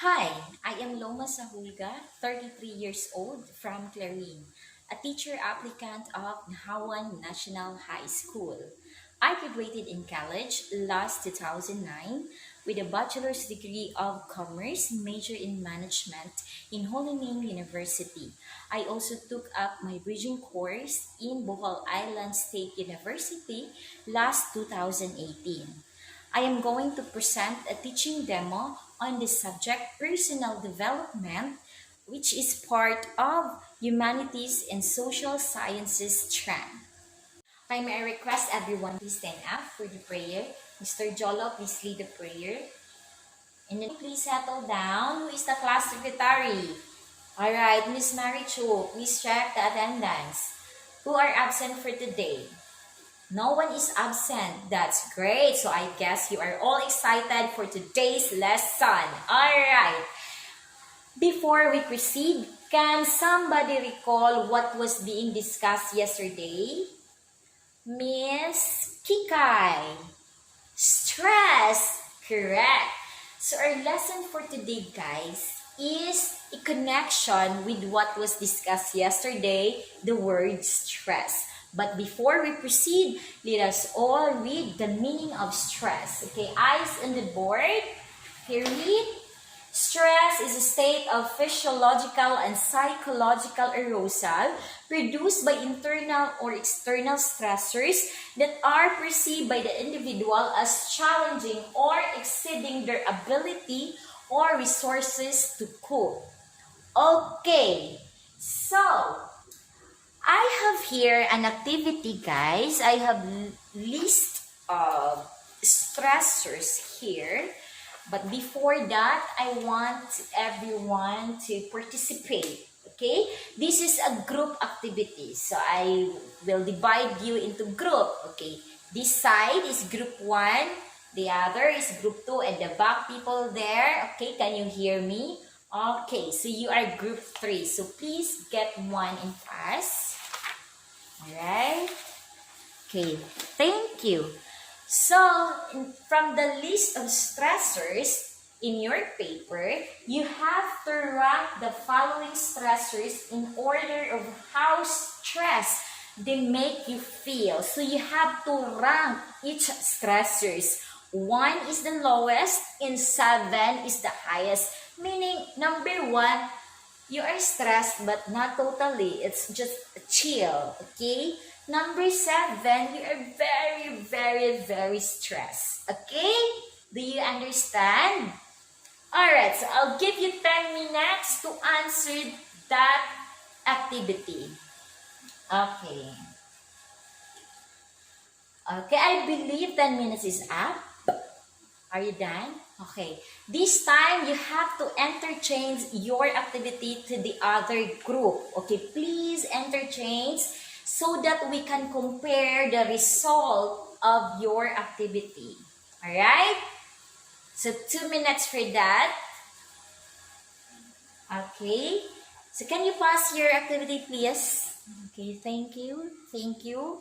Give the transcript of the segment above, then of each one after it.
Hi, I am Loma Sahulga, 33 years old from Clarin, a teacher applicant of Nahawan National High School. I graduated in college last 2009 with a bachelor's degree of commerce major in management in Holy Name University. I also took up my bridging course in Bohol Island State University last 2018. I am going to present a teaching demo on the subject personal development, which is part of Humanities and Social Sciences trend. I may I request everyone to stand up for the prayer. Mr. Jolo, please lead the prayer. And then please settle down. Who is the class secretary? Alright, Miss Mary Chu, please check the attendance. Who are absent for today? No one is absent. That's great. So I guess you are all excited for today's lesson. Alright. Before we proceed, can somebody recall what was being discussed yesterday? Miss Kikai. Stress. Correct. So our lesson for today, guys, is a connection with what was discussed yesterday, the word stress. But before we proceed, let us all read the meaning of stress. Okay, eyes on the board. Here read. Stress is a state of physiological and psychological arousal produced by internal or external stressors that are perceived by the individual as challenging or exceeding their ability or resources to cope. Okay, so I have here an activity, guys. I have list of stressors here. But before that, I want everyone to participate. Okay? This is a group activity. So I will divide you into group. Okay? This side is group 1. The other is group 2. And the back people there. Okay? Can you hear me? Okay. So you are group 3. So please get one in class. Alright? Okay. Thank you. So, from the list of stressors in your paper, you have to rank the following stressors in order of how stressed they make you feel. So, you have to rank each stressors. 1 is the lowest and 7 is the highest. Meaning, number 1, you are stressed but not totally. It's just chill, okay? Number 7, you are very, very, very stressed. Okay? Do you understand? Alright, so I'll give you 10 minutes to answer that activity. Okay. Okay, I believe 10 minutes is up. Are you done? Okay. This time, you have to interchange your activity to the other group. Okay, please interchange so that we can compare the result of your activity. Alright? So, 2 minutes for that. Okay. So, can you pass your activity, please? Okay, thank you. Thank you.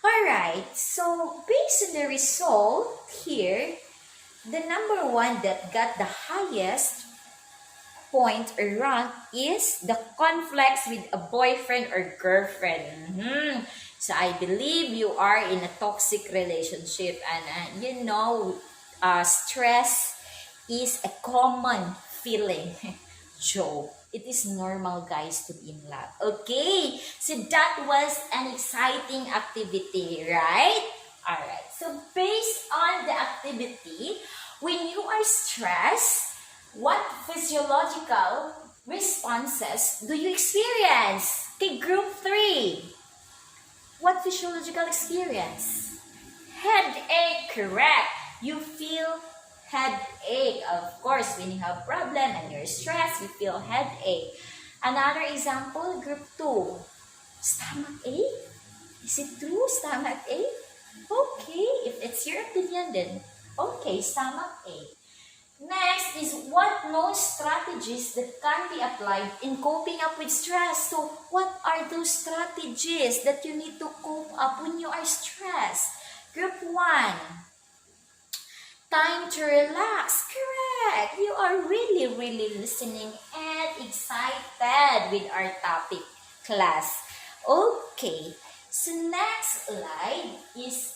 Alright, so based on the result here, the number 1 that got the highest point or rank is the conflicts with a boyfriend or girlfriend. So I believe you are in a toxic relationship, and stress is a common feeling. Joke. It is normal, guys, to be in love. Okay, so that was an exciting activity, right? Alright, so based on the activity, when you are stressed, what physiological responses do you experience? Okay, group 3. What physiological experience? Headache, correct. You feel headache. Of course, when you have problem and you're stressed, you feel headache. Another example, group 2. Stomach ache? Is it true, stomach ache? Okay, if it's your opinion, then okay, stomach ache. Next is what known strategies that can be applied in coping up with stress. So, what are those strategies that you need to cope up when you are stressed? Group 1. Time to relax. Correct. You are really, really listening and excited with our topic, class. Okay, so next slide is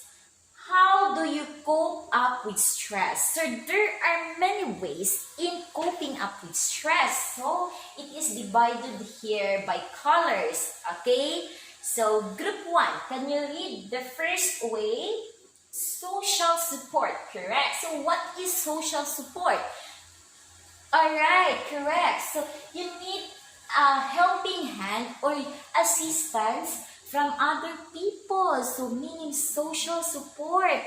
how do you cope up with stress? So there are many ways in coping up with stress. So it is divided here by colors. Okay? So group 1, can you read the first way? Social support, correct? So what is social support? Alright, correct. So you need a helping hand or assistance from other people. So meaning social support.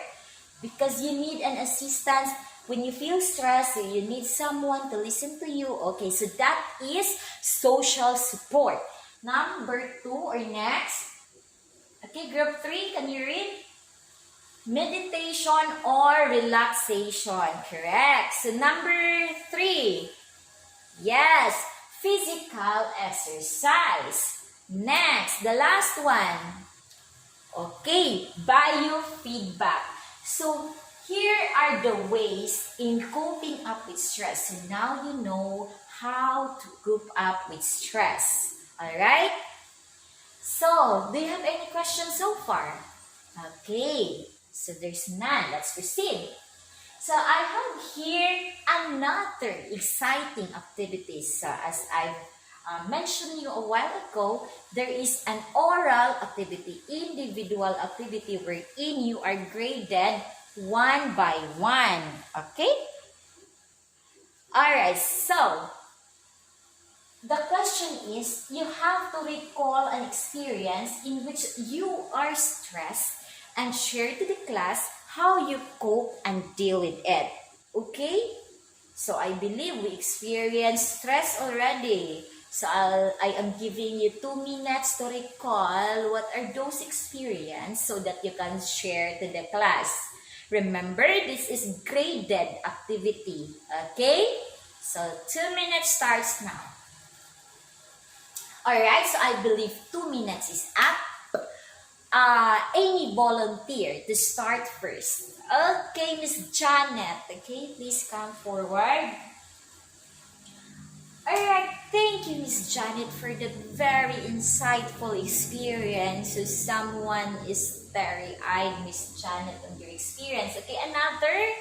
Because you need an assistance when you feel stressed, you need someone to listen to you. Okay, so that is social support. Number 2 or next. Okay, group 3, can you read? Meditation or relaxation, correct. So number 3, yes, physical exercise. Next, the last one. Okay, biofeedback. So here are the ways in coping up with stress. So now you know how to cope up with stress. Alright? So, do you have any questions so far? Okay, so there's none. Let's proceed. So I have here another exciting activity. So as I mentioned you a while ago, there is an oral activity, individual activity wherein you are graded one by one. Okay? Alright, so the question is, you have to recall an experience in which you are stressed and share to the class how you cope and deal with it. Okay? So I believe we experienced stress already. So I am giving you 2 minutes to recall what are those experiences so that you can share to the class. Remember, this is graded activity. Okay? So 2 minutes starts now. Alright, so I believe 2 minutes is up. Any volunteer to start first? Okay, Miss Janet. Okay, please come forward. Alright, thank you, Miss Janet, for that very insightful experience. So someone is starry-eyed, Miss Janet, on your experience. Okay, another?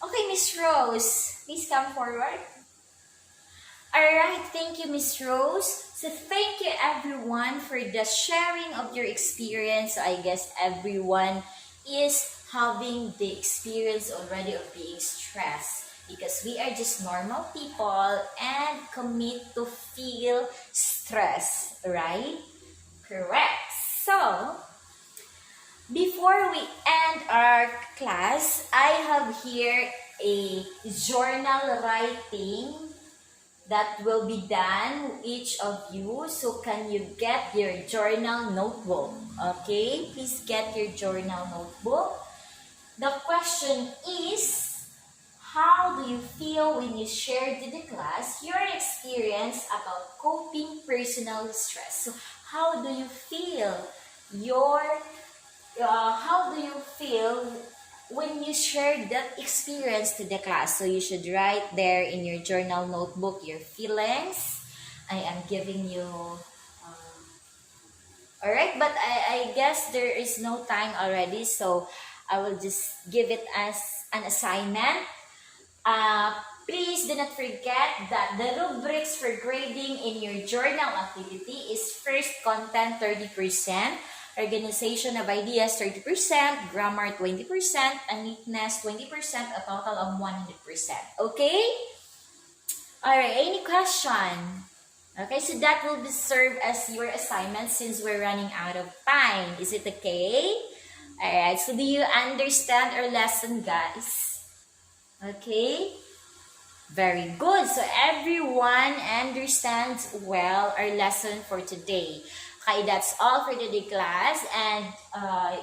Okay, Miss Rose, please come forward. Alright, thank you, Miss Rose. So thank you everyone for the sharing of your experience. I guess everyone is having the experience already of being stressed because we are just normal people and commit to feel stress, right? Correct. So, before we end our class, I have here a journal writing that will be done, each of you. So can you get your journal notebook? Okay, please get your journal notebook. The question is, how do you feel when you share to the class your experience about coping personal stress? So how do you feel how do you feel when you share that experience to the class? So you should write there in your journal notebook your feelings. I am giving you alright, but I guess there is no time already, so I will just give it as an assignment. Please do not forget that the rubrics for grading in your journal activity is first, content 30%, organization of ideas 30%, grammar 20%, and neatness 20%, a total of 100%. Okay? Alright, any question? Okay, so that will be served as your assignment since we're running out of time. Is it okay? Alright, so do you understand our lesson, guys? Okay? Very good. So everyone understands well our lesson for today. Okay, that's all for today, class. And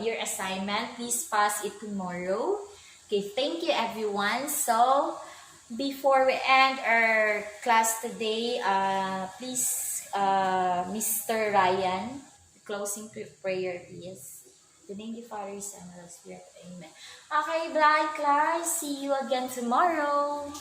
your assignment, please pass it tomorrow. Okay, thank you, everyone. So, before we end our class today, please, Mr. Ryan, closing prayer, please. In the name of the Father, Son, and Holy Spirit. Amen. Okay, bye, class. See you again tomorrow.